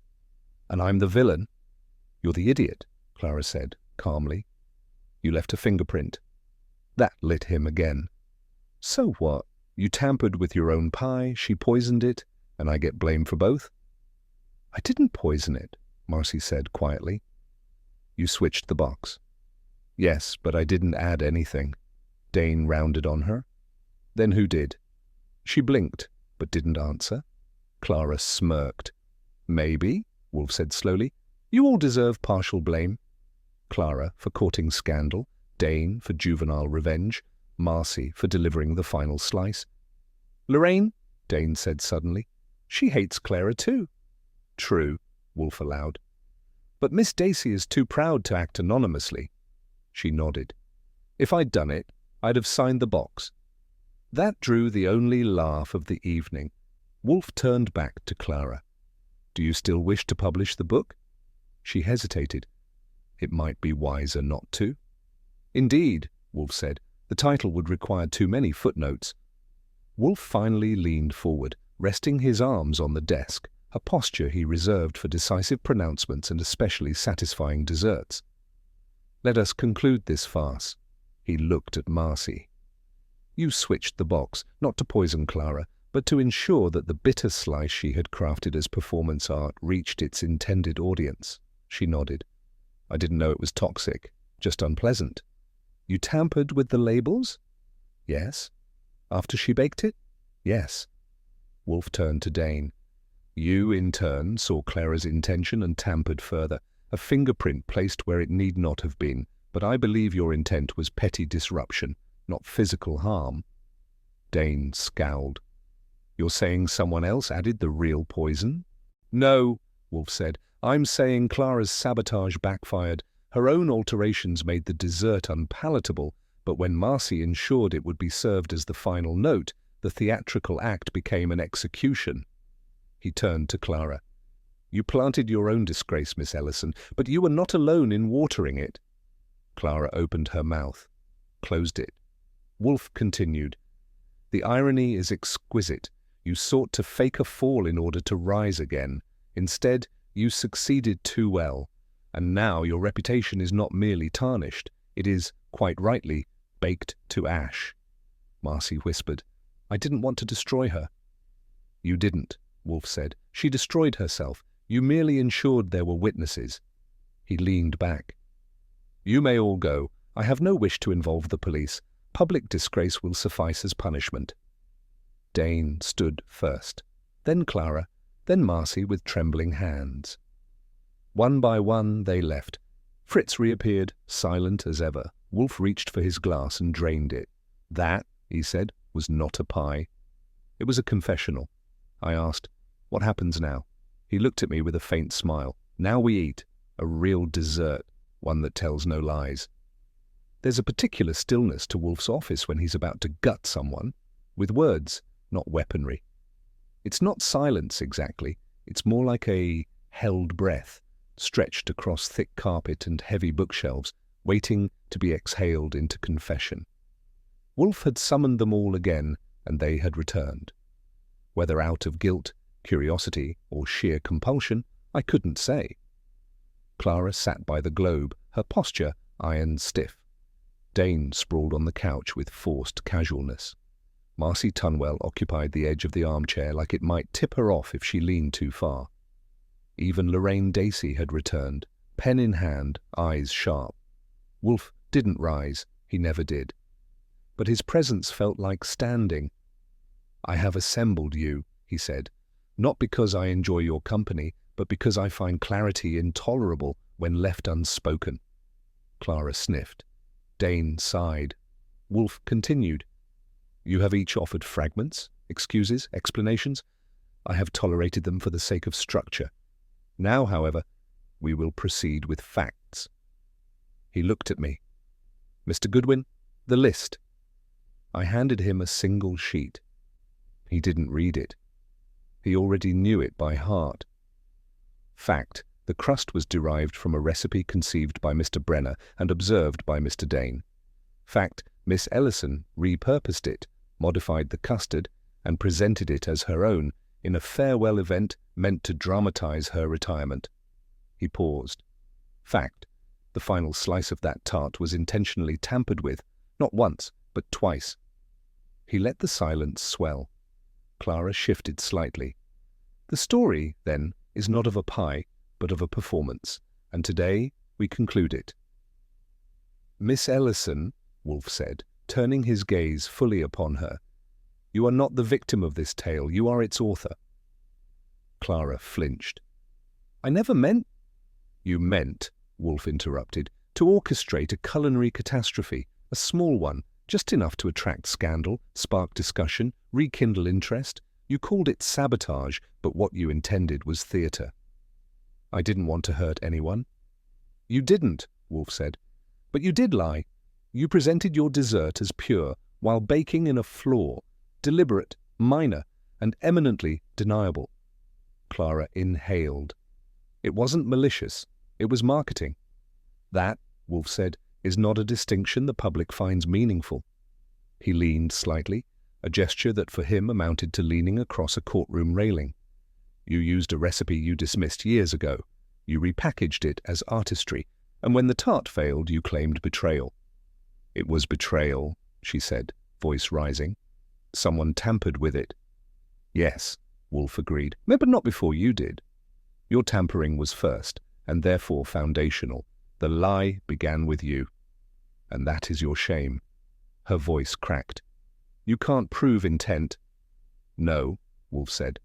[SPEAKER 1] "And I'm the villain?" "You're the idiot," Clara said, calmly. "You left a fingerprint." That lit him again. "So what? You tampered with your own pie, she poisoned it, and I get blamed for both?" "I didn't poison it," Marcy said quietly. "You switched the box." "Yes, but I didn't add anything." Dayne rounded on her. "Then who did?" She blinked, but didn't answer. Clara smirked. "Maybe," Wolfe said slowly. "You all deserve partial blame. Clara for courting scandal, Dayne for juvenile revenge, Marcy for delivering the final slice." "Lorraine," Dayne said suddenly, "she hates Clara too." "True," Wolfe allowed. "But Miss Dacey is too proud to act anonymously." She nodded. "If I'd done it, I'd have signed the box." That drew the only laugh of the evening. Wolfe turned back to Clara. "Do you still wish to publish the book?" She hesitated. "It might be wiser not to." "Indeed," Wolfe said, "the title would require too many footnotes." Wolfe finally leaned forward, resting his arms on the desk, a posture he reserved for decisive pronouncements and especially satisfying desserts. "Let us conclude this farce." He looked at Marcy. "You switched the box, not to poison Clara, but to ensure that the bitter slice she had crafted as performance art reached its intended audience." She nodded. "I didn't know it was toxic, just unpleasant." You tampered with the labels? Yes. After she baked it? Yes. Wolfe turned to Dayne. You, in turn, saw Clara's intention and tampered further, a fingerprint placed where it need not have been, but I believe your intent was petty disruption, not physical harm. Dayne scowled. You're saying someone else added the real poison? No, Wolfe said. I'm saying Clara's sabotage backfired. Her own alterations made the dessert unpalatable, but when Marcy ensured it would be served as the final note, the theatrical act became an execution. He turned to Clara. You planted your own disgrace, Miss Ellison, but you were not alone in watering it. Clara opened her mouth, closed it. Wolfe continued. The irony is exquisite. You sought to fake a fall in order to rise again. Instead, you succeeded too well. And now your reputation is not merely tarnished. It is, quite rightly, baked to ash. Marcy whispered. I didn't want to destroy her. You didn't, Wolfe said. She destroyed herself. You merely ensured there were witnesses. He leaned back. You may all go. I have no wish to involve the police. Public disgrace will suffice as punishment. Dayne stood first, then Clara, then Marcy with trembling hands. One by one they left. Fritz reappeared, silent as ever. Wolfe reached for his glass and drained it. That, he said, was not a pie. It was a confessional. I asked, what happens now? He looked at me with a faint smile. Now we eat. A real dessert, one that tells no lies. There's a particular stillness to Wolfe's office when he's about to gut someone, with words, not weaponry. It's not silence exactly. It's more like a held breath, stretched across thick carpet and heavy bookshelves, waiting to be exhaled into confession. Wolfe had summoned them all again, and they had returned. Whether out of guilt, curiosity, or sheer compulsion, I couldn't say. Clara sat by the globe, her posture iron stiff. Dayne sprawled on the couch with forced casualness. Marcy Tunwell occupied the edge of the armchair like it might tip her off if she leaned too far. Even Lorraine Dacey had returned, pen in hand, eyes sharp. Wolfe didn't rise, he never did. But his presence felt like standing. I have assembled you, he said, not because I enjoy your company, but because I find clarity intolerable when left unspoken. Clara sniffed. Dayne sighed. Wolfe continued. You have each offered fragments, excuses, explanations. I have tolerated them for the sake of structure. Now, however, we will proceed with facts. He looked at me. Mr. Goodwin, the list. I handed him a single sheet. He didn't read it. He already knew it by heart. Fact, the crust was derived from a recipe conceived by Mr. Brenner and observed by Mr. Dayne. Fact, Miss Ellison repurposed it, modified the custard, and presented it as her own in a farewell event meant to dramatize her retirement. He paused. Fact, the final slice of that tart was intentionally tampered with, not once, but twice. He let the silence swell. Clara shifted slightly. The story, then, is not of a pie, but of a performance, and today we conclude it. Miss Ellison, Wolfe said, turning his gaze fully upon her, you are not the victim of this tale, you are its author. Clara flinched. I never meant... You meant, Wolfe interrupted, to orchestrate a culinary catastrophe, a small one, just enough to attract scandal, spark discussion, rekindle interest. You called it sabotage, but what you intended was theatre. I didn't want to hurt anyone. You didn't, Wolfe said. But you did lie. You presented your dessert as pure, while baking in a flaw, deliberate, minor, and eminently deniable. Clara inhaled. It wasn't malicious. It was marketing. That, Wolfe said, is not a distinction the public finds meaningful. He leaned slightly, a gesture that for him amounted to leaning across a courtroom railing. You used a recipe you dismissed years ago. You repackaged it as artistry, and when the tart failed, you claimed betrayal. It was betrayal, she said, voice rising. Someone tampered with it. Yes, Wolfe agreed, but not before you did. Your tampering was first, and therefore foundational. The lie began with you. and that is your shame." Her voice cracked. "You can't prove intent." "No," Wolfe said.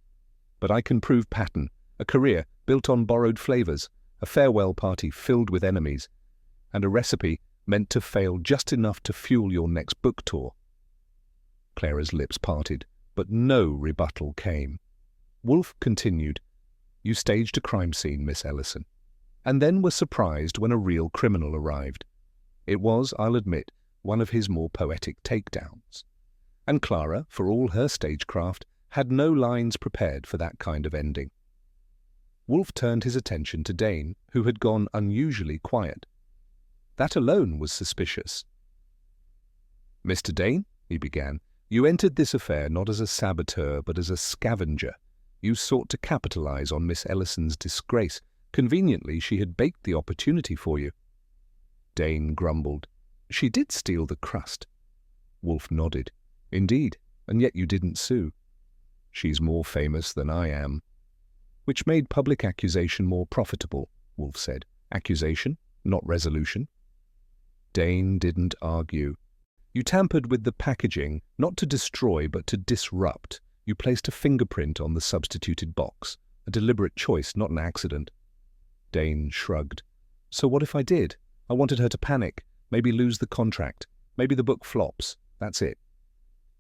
[SPEAKER 1] "But I can prove pattern, a career built on borrowed flavors, a farewell party filled with enemies, and a recipe meant to fail just enough to fuel your next book tour." Clara's lips parted, but no rebuttal came. Wolfe continued, "You staged a crime scene, Miss Ellison, and then were surprised when a real criminal arrived. It was, I'll admit, one of his more poetic takedowns. And Clara, for all her stagecraft, had no lines prepared for that kind of ending." Wolfe turned his attention to Dayne, who had gone unusually quiet. That alone was suspicious. "Mr. Dayne," he began, "you entered this affair not as a saboteur but as a scavenger. You sought to capitalize on Miss Ellison's disgrace. Conveniently, she had baked the opportunity for you." Dayne grumbled. "She did steal the crust." Wolfe nodded. "Indeed, and yet you didn't sue." "She's more famous than I am." "Which made public accusation more profitable," Wolfe said. "Accusation, not resolution." Dayne didn't argue. "You tampered with the packaging, not to destroy but to disrupt. You placed a fingerprint on the substituted box. A deliberate choice, not an accident." Dayne shrugged. "So what if I did? I wanted her to panic, maybe lose the contract, maybe the book flops. That's it."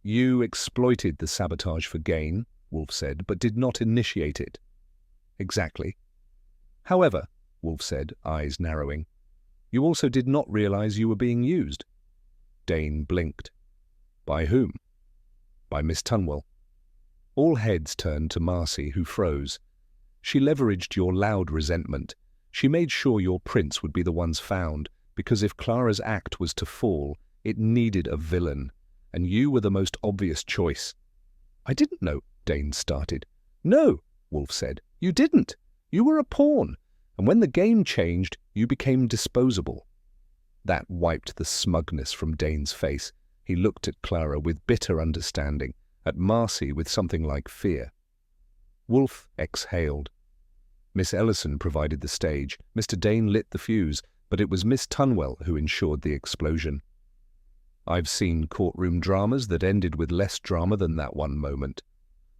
[SPEAKER 1] "You exploited the sabotage for gain," Wolfe said, "but did not initiate it." "Exactly." "However," Wolfe said, eyes narrowing, "you also did not realize you were being used." Dayne blinked. "By whom?" "By Miss Tunwell." All heads turned to Marcy, who froze. "She leveraged your loud resentment. She made sure your prints would be the ones found, because if Clara's act was to fall, it needed a villain, and you were the most obvious choice." "I didn't know," Dayne started. "No," Wolfe said, "you didn't. You were a pawn, and when the game changed, you became disposable." That wiped the smugness from Dayne's face. He looked at Clara with bitter understanding, at Marcy with something like fear. Wolfe exhaled. Miss Ellison provided the stage. Mr. Dayne lit the fuse, but it was Miss Tunwell who ensured the explosion. "I've seen courtroom dramas that ended with less drama than that one moment."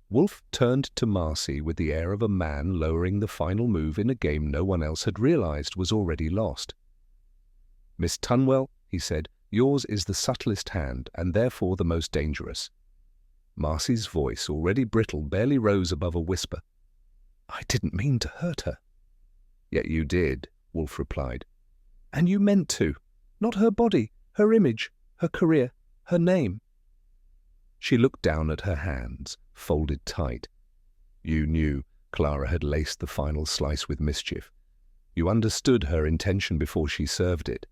[SPEAKER 1] Wolfe turned to Marcy with the air of a man lowering the final move in a game no one else had realized was already lost. "Miss Tunwell," he said, "yours is the subtlest hand, and therefore the most dangerous." Marcy's voice, already brittle, barely rose above a whisper. "I didn't mean to hurt her." "Yet you did," Wolfe replied. "And you meant to. Not her body, her image, her career, her name." She looked down at her hands, folded tight. "You knew Clara had laced the final slice with mischief. You understood her intention before she served it.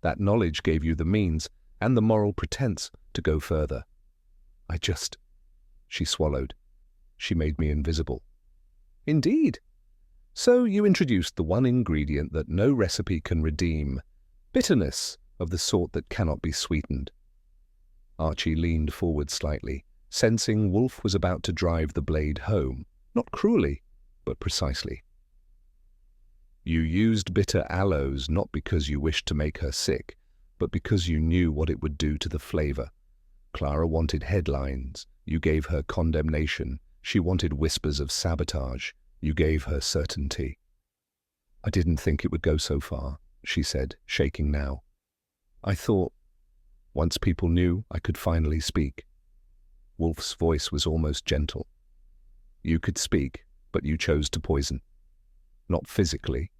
[SPEAKER 1] That knowledge gave you the means, and the moral pretense, to go further." "I just—" She swallowed. "She made me invisible." "Indeed. So you introduced the one ingredient that no recipe can redeem, bitterness of the sort that cannot be sweetened." Archie leaned forward slightly, sensing Wolfe was about to drive the blade home, not cruelly, but precisely. "You used bitter aloes not because you wished to make her sick, but because you knew what it would do to the flavor. Clara wanted headlines. You gave her condemnation. She wanted whispers of sabotage. You gave her certainty." "I didn't think it would go so far," she said, shaking now. "I thought, once people knew, I could finally speak." Wolfe's voice was almost gentle. "You could speak, but you chose to poison. Not physically."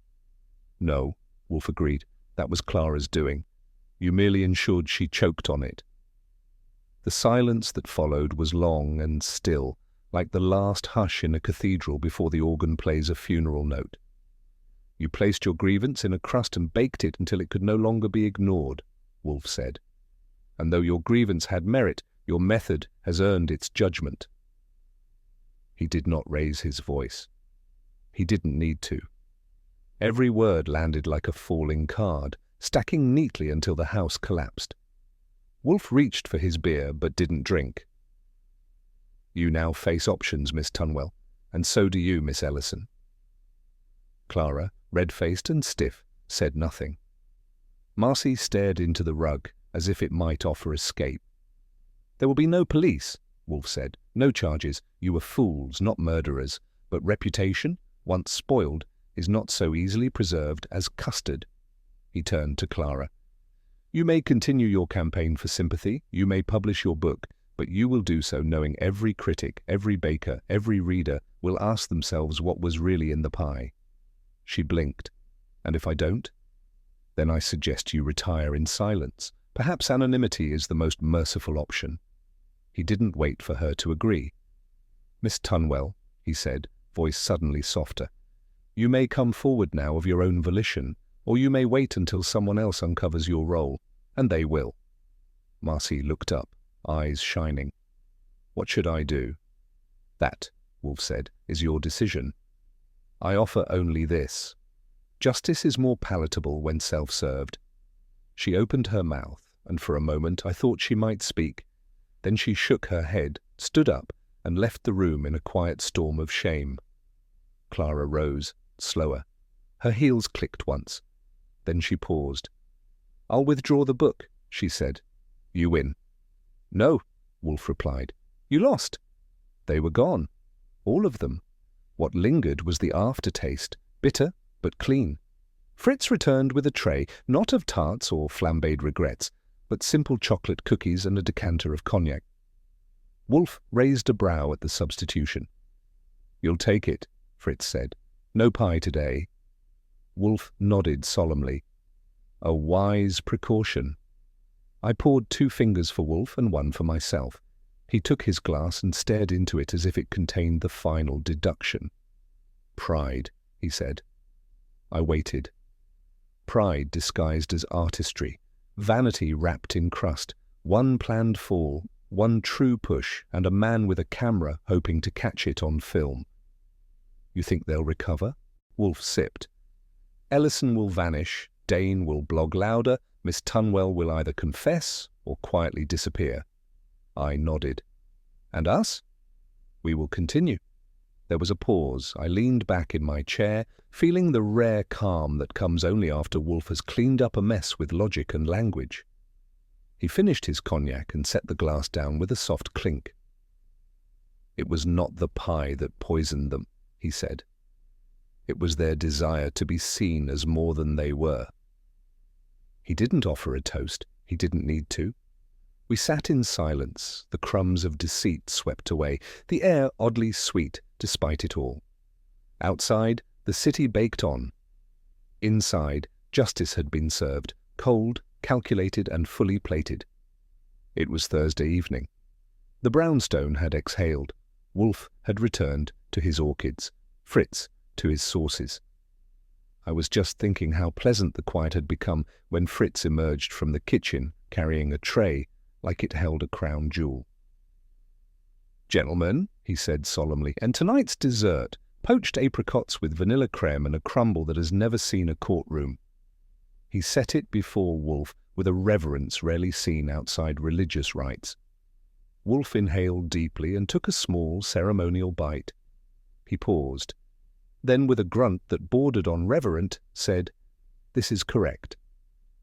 [SPEAKER 1] "No," Wolfe agreed. "That was Clara's doing. You merely ensured she choked on it." The silence that followed was long and still, like the last hush in a cathedral before the organ plays a funeral note. "You placed your grievance in a crust and baked it until it could no longer be ignored," Wolfe said. "And though your grievance had merit, your method has earned its judgment." He did not raise his voice. He didn't need to. Every word landed like a falling card, stacking neatly until the house collapsed. Wolfe reached for his beer but didn't drink. "You now face options, Miss Tunwell, and so do you, Miss Ellison." Clara, red-faced and stiff, said nothing. Marcy stared into the rug, as if it might offer escape. "There will be no police," Wolfe said. "No charges. You were fools, not murderers. But reputation, once spoiled, is not so easily preserved as custard." He turned to Clara. "You may continue your campaign for sympathy, you may publish your book, but you will do so knowing every critic, every baker, every reader will ask themselves what was really in the pie." She blinked. "And if I don't?" "Then I suggest you retire in silence. Perhaps anonymity is the most merciful option." He didn't wait for her to agree. "Miss Tunwell," he said, voice suddenly softer, "you may come forward now of your own volition, or you may wait until someone else uncovers your role, and they will." Marcy looked up, eyes shining. "What should I do?" "That," Wolfe said, "is your decision. I offer only this. Justice is more palatable when self-served." She opened her mouth, and for a moment I thought she might speak. Then she shook her head, stood up, and left the room in a quiet storm of shame. Clara rose, slower. Her heels clicked once. Then she paused. "I'll withdraw the book," she said. "You win." "No," Wolfe replied. "You lost." They were gone. All of them. What lingered was the aftertaste, bitter but clean. Fritz returned with a tray, not of tarts or flambéed regrets, but simple chocolate cookies and a decanter of cognac. Wolfe raised a brow at the substitution. "You'll take it," Fritz said. "No pie today." Wolfe nodded solemnly. "A wise precaution." I poured 2 fingers for Wolfe and 1 for myself. He took his glass and stared into it as if it contained the final deduction. "Pride," he said. I waited. Pride disguised as artistry, vanity wrapped in crust, one planned fall, one true push, and a man with a camera hoping to catch it on film. "You think they'll recover?" Wolfe sipped. "Ellison will vanish, Dayne will blog louder, Miss Tunwell will either confess or quietly disappear." I nodded. "And us?" "We will continue." There was a pause. I leaned back in my chair, feeling the rare calm that comes only after Wolfe has cleaned up a mess with logic and language. He finished his cognac and set the glass down with a soft clink. "It was not the pie that poisoned them," he said. "It was their desire to be seen as more than they were." He didn't offer a toast. He didn't need to. We sat in silence, the crumbs of deceit swept away, the air oddly sweet despite it all. Outside, the city baked on. Inside, justice had been served, cold, calculated and fully plated. It was Thursday evening. The brownstone had exhaled. Wolfe had returned to his orchids, Fritz to his sauces. I was just thinking how pleasant the quiet had become when Fritz emerged from the kitchen carrying a tray like it held a crown jewel. "Gentlemen," he said solemnly, "and tonight's dessert, poached apricots with vanilla creme and a crumble that has never seen a courtroom." He set it before Wolfe with a reverence rarely seen outside religious rites. Wolfe inhaled deeply and took a small ceremonial bite. He paused. Then, with a grunt that bordered on reverent, said, "This is correct."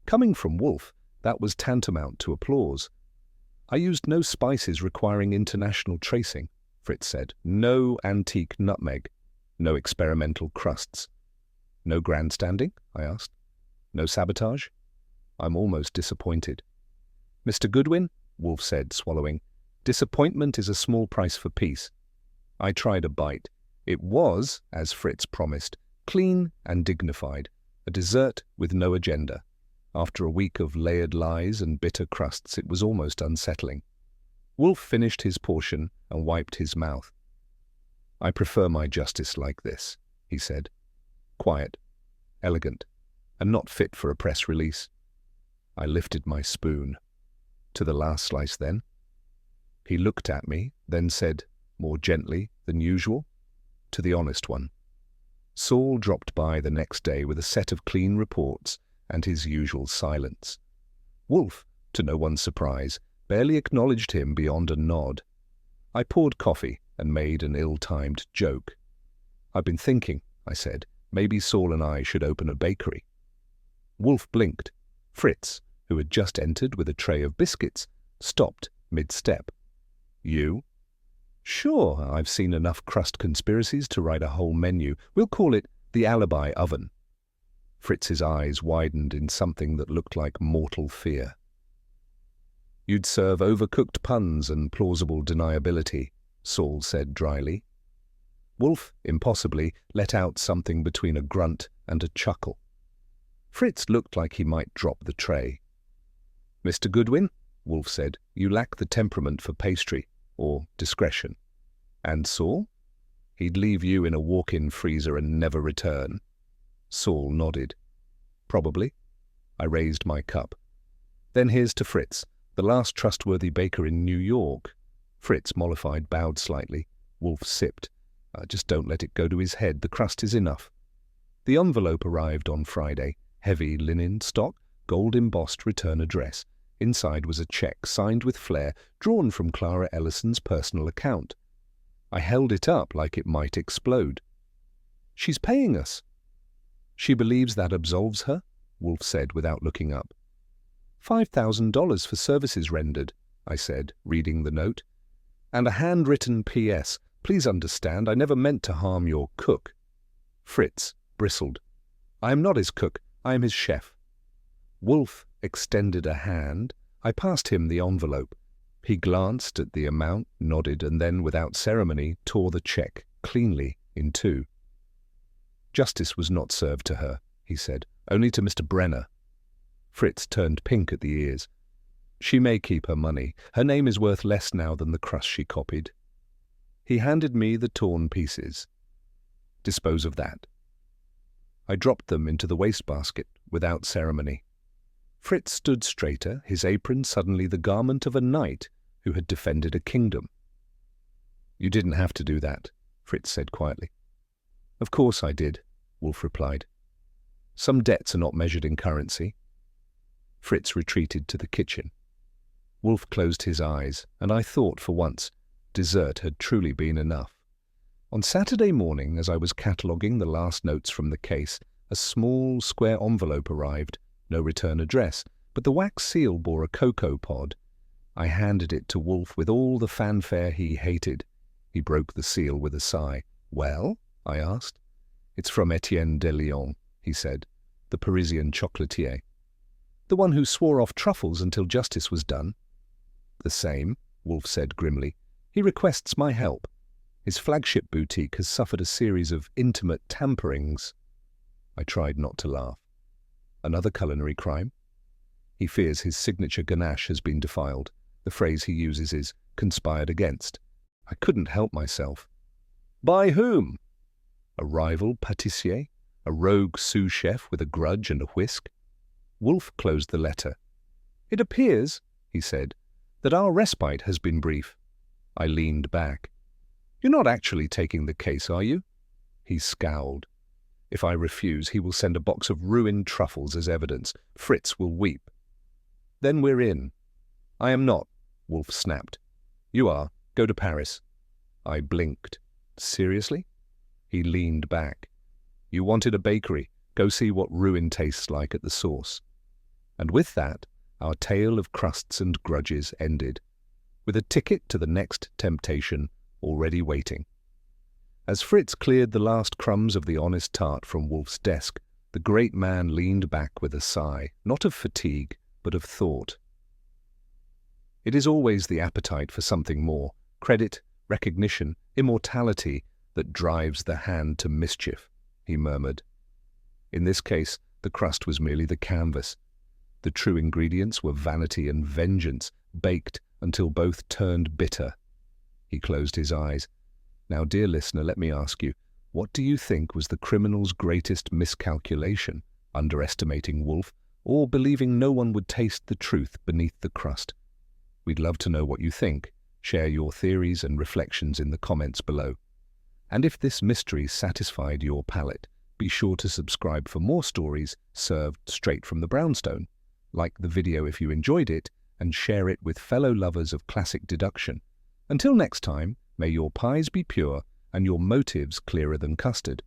[SPEAKER 1] Coming from Wolfe, that was tantamount to applause. "I used no spices requiring international tracing," Fritz said. "No antique nutmeg. No experimental crusts." "No grandstanding?" I asked. "No sabotage?" "I'm almost disappointed." "Mr. Goodwin," Wolfe said, swallowing, "disappointment is a small price for peace." I tried a bite. It was, as Fritz promised, clean and dignified, a dessert with no agenda. After a week of layered lies and bitter crusts, it was almost unsettling. Wolfe finished his portion and wiped his mouth. "I prefer my justice like this," he said. "Quiet, elegant, and not fit for a press release." I lifted my spoon. "To the last slice, then?" He looked at me, then said, more gently than usual, "To the honest one." Saul dropped by the next day with a set of clean reports and his usual silence. Wolfe, to no one's surprise, barely acknowledged him beyond a nod. I poured coffee and made an ill-timed joke. "I've been thinking," I said, "maybe Saul and I should open a bakery." Wolfe blinked. Fritz, who had just entered with a tray of biscuits, stopped mid-step. "You?" "Sure, I've seen enough crust conspiracies to write a whole menu. We'll call it the alibi oven." Fritz's eyes widened in something that looked like mortal fear. "You'd serve overcooked puns and plausible deniability," Saul said dryly. Wolfe, impossibly, let out something between a grunt and a chuckle. Fritz looked like he might drop the tray. "Mr. Goodwin," Wolfe said, "you lack the temperament for pastry, or discretion." "And Saul?" "He'd leave you in a walk-in freezer and never return." Saul nodded. "Probably." I raised my cup. "Then here's to Fritz, the last trustworthy baker in New York." Fritz, mollified, bowed slightly. Wolfe sipped. "Just don't let it go to his head. The crust is enough." The envelope arrived on Friday. Heavy linen stock, gold-embossed return address. Inside was a check signed with flair, drawn from Clara Ellison's personal account. I held it up like it might explode. "She's paying us." "She believes that absolves her?" Wolfe said without looking up. $5,000 for services rendered," I said, reading the note. "And a handwritten P.S. Please understand, I never meant to harm your cook." Fritz bristled. "I am not his cook, I am his chef." Wolfe extended a hand. I passed him the envelope. He glanced at the amount, nodded, and then, without ceremony, tore the check cleanly in two. "Justice was not served to her," he said, "only to Mr. Brenner." Fritz turned pink at the ears. "She may keep her money. Her name is worth less now than the crust she copied." He handed me the torn pieces. "Dispose of that." I dropped them into the wastebasket without ceremony. Fritz stood straighter, his apron suddenly the garment of a knight who had defended a kingdom. "You didn't have to do that," Fritz said quietly. "Of course I did," Wolfe replied. "Some debts are not measured in currency." Fritz retreated to the kitchen. Wolfe closed his eyes, and I thought for once dessert had truly been enough. On Saturday morning, as I was cataloguing the last notes from the case, a small square envelope arrived, no return address, but the wax seal bore a cocoa pod. I handed it to Wolfe with all the fanfare he hated. He broke the seal with a sigh. "Well?" I asked. "It's from Etienne de Lyon," he said, "the Parisian chocolatier." "The one who swore off truffles until justice was done?" "The same," Wolfe said grimly. "He requests my help. His flagship boutique has suffered a series of intimate tamperings." I tried not to laugh. "Another culinary crime?" "He fears his signature ganache has been defiled. The phrase he uses is conspired against." I couldn't help myself. "By whom?" "A rival pâtissier? A rogue sous chef with a grudge and a whisk?" Wolfe closed the letter. "It appears," he said, "that our respite has been brief." I leaned back. "You're not actually taking the case, are you?" He scowled. "If I refuse, he will send a box of ruined truffles as evidence. Fritz will weep." "Then we're in." "I am not," Wolfe snapped. "You are. Go to Paris." I blinked. "Seriously?" He leaned back. "You wanted a bakery. Go see what ruin tastes like at the source." And with that, our tale of crusts and grudges ended, with a ticket to the next temptation already waiting. As Fritz cleared the last crumbs of the honest tart from Wolfe's desk, the great man leaned back with a sigh, not of fatigue, but of thought. "It is always the appetite for something more, credit, recognition, immortality, that drives the hand to mischief," he murmured. In this case, the crust was merely the canvas. The true ingredients were vanity and vengeance, baked until both turned bitter. He closed his eyes. "Now, dear listener, let me ask you, what do you think was the criminal's greatest miscalculation, underestimating Wolfe, or believing no one would taste the truth beneath the crust? We'd love to know what you think. Share your theories and reflections in the comments below. And if this mystery satisfied your palate, be sure to subscribe for more stories served straight from the brownstone. Like the video if you enjoyed it, and share it with fellow lovers of classic deduction. Until next time, may your pies be pure and your motives clearer than custard.